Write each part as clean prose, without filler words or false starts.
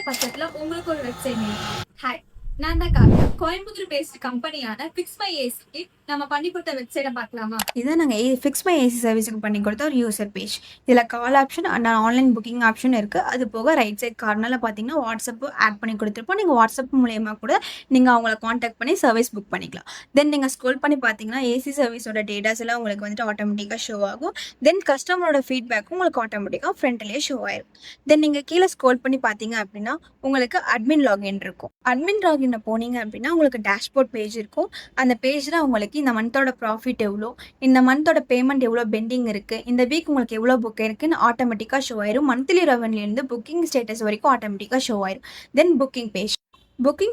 பட்சத்துல உங்களுக்கு ஒரு வெப்சைட் நேம். ஹாய், நான் தான் காவியா. கோயம்புத்தூர் பேஸ்ட் கம்பெனியான ஃபிக்ஸ் மை ஏசிக்கு நம்ம பண்ணி கொடுத்த வெப்சைட்டை பார்க்கலாமா? இதான் நாங்கள் ஃபிக்ஸ் மை ஏசி சர்வீஸுக்கு பண்ணி கொடுத்த ஒரு யூசர் பேஜ். இதில் call option and online booking option இருக்குது. அது போக ரைட் சைட் கார்னரில் பார்த்தீங்கன்னா வாட்ஸ்அப்பு ஆட் பண்ணி கொடுத்துருப்போம். நீங்கள் வாட்ஸ்அப் மூலயமா கூட நீங்கள் அவங்கள காண்டாக்ட் பண்ணி சர்வீஸ் புக் பண்ணிக்கலாம். தென் நீங்கள் ஸ்க்ரோல் பண்ணி பார்த்தீங்கன்னா ஏசி சர்வீஸோட டேட்டாஸ் எல்லாம் உங்களுக்கு வந்துட்டு ஆட்டோமேட்டிக்காக ஷோ ஆகும். தென் கஸ்டமரோட ஃபீட்பேக்கும் உங்களுக்கு ஆட்டோமேட்டிக்காக ஃப்ரண்ட்லேயே ஷோ ஆயிரும். தென் நீங்கள் கீழே ஸ்க்ரோல் பண்ணி பார்த்தீங்க அப்படின்னா உங்களுக்கு அட்மின் லாகின் இருக்கும். அட்மின் லாகின் போனீங்க அப்படின்னா உங்களுக்கு டேஷ்போர்ட் பேஜ் இருக்கும். அந்த பேஜில் உங்களுக்கு இந்த மந்தோட ப்ராஃபிட் எவ்வளோ, இந்த மந்தோட பேமெண்ட் எவ்வளோ பெண்டிங் இருக்குது, இந்த வீக் உங்களுக்கு எவ்வளோ புக் இருக்குன்னு ஆட்டோமேட்டிக்காக ஷோ ஆயிரும். மந்த்லி ரெவன்யூலேருந்து புக்கிங் ஸ்டேட்டஸ் வரைக்கும் ஆட்டோமேட்டிக்காக ஷோ ஆயிரும். தென் புக்கிங்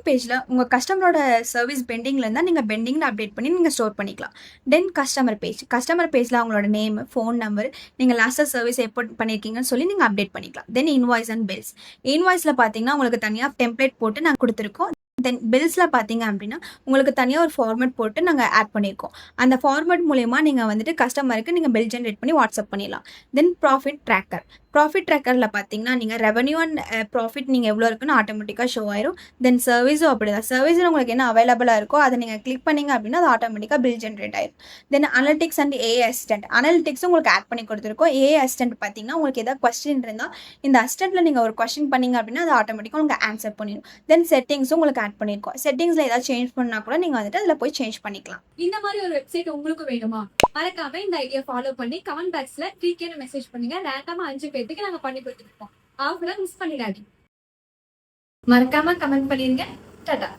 பேஜில் உங்கள் கஸ்டமரோட சர்வீஸ் பெண்டிங்கில் இருந்தால் நீங்கள் பெண்டிங்கில் அப்டேட் பண்ணி நீங்கள் ஸ்டோர் பண்ணிக்கலாம். தென் கஸ்டமர் பேஜில் அவங்களோட நேம், ஃபோன் நம்பர், நீங்கள் லாஸ்ட்டாக சர்வீஸ் எப்போ பண்ணியிருக்கீங்கன்னு சொல்லி நீங்கள் அப்டேட் பண்ணிக்கலாம். தென் இன்வாய்ஸ் அண்ட் பில்ஸ். இன்வாய்ஸில் பார்த்தீங்கன்னா உங்களுக்கு தனியாக டெம்ப்ளேட் போட்டு நாங்கள் கொடுத்துருக்கோம். தென் பில்ஸில் பார்த்தீங்க அப்படின்னா உங்களுக்கு தனியாக ஒரு ஃபார்மேட் போட்டு நாங்கள் ஆட் பண்ணியிருக்கோம். அந்த ஃபார்மேட் மூலயமா நீங்கள் வந்துட்டு கஸ்டமருக்கு நீங்கள் பில் ஜென்ரேட் பண்ணி வாட்ஸ்அப் பண்ணிடலாம். தென் ப்ராஃபிட் ட்ராக்கரில் பார்த்தீங்கன்னா நீங்கள் ரெவன்யூ அண்ட் ப்ராஃபிட் நீங்கள் எவ்வளோ இருக்குன்னு ஆட்டோமேட்டிக்காக ஷோ ஆயிரும். தென் சர்வீஸும் அப்படி தான். சர்வீஸில் உங்களுக்கு என்ன அவைலபிளாக இருக்கோ அதை நீங்கள் கிளிக் பண்ணிங்க அப்படின்னா அது ஆட்டோமேட்டிக்காக பில் ஜென்ரேட் ஆயிரும். தென் அனலிட்டிக்ஸ் அண்ட் ஏஐ அசிஸ்டன்ட். அனலிட்டிக்ஸும் உங்களுக்கு ஆட் பண்ணி கொடுத்துருக்கோம். ஏஐ அசிஸ்டன்ட் பார்த்தீங்கன்னா உங்களுக்கு எதாவது கொஸ்டின் இருந்தால் இந்த அசிஸ்டன்ட்டில் நீங்கள் ஒரு கொஸ்டின் பண்ணிங்க அப்படின்னா அது ஆட்டோமேட்டிக்காக உங்களுக்கு ஆன்சர் பண்ணிடும். தென் செட்டிங்ஸும் உங்களுக்கு ஆட் பண்ணியிருக்கோம். செட்டிங்ஸில் ஏதாவது சேஞ்ச் பண்ணால் கூட நீங்கள் வந்துட்டு அதில் போய் சேஞ்ச் பண்ணிக்கலாம். இந்த மாதிரி ஒரு வெப்சைட் உங்களுக்கு வேணுமா? மறக்காம இந்த ஐடியா ஃபாலோ பண்ணி கமெண்ட் பாக்ஸ்ல ட்ரீக்கேன்னு மெசேஜ் பண்ணுங்க. ரேண்டமா 5 பேருக்கு நாங்க பண்ணி கொடுத்துருப்போம். அவங்கள மிஸ் பண்ணிடாதீங்க. மறக்காம கமெண்ட் பண்ணிருங்க. டாடா.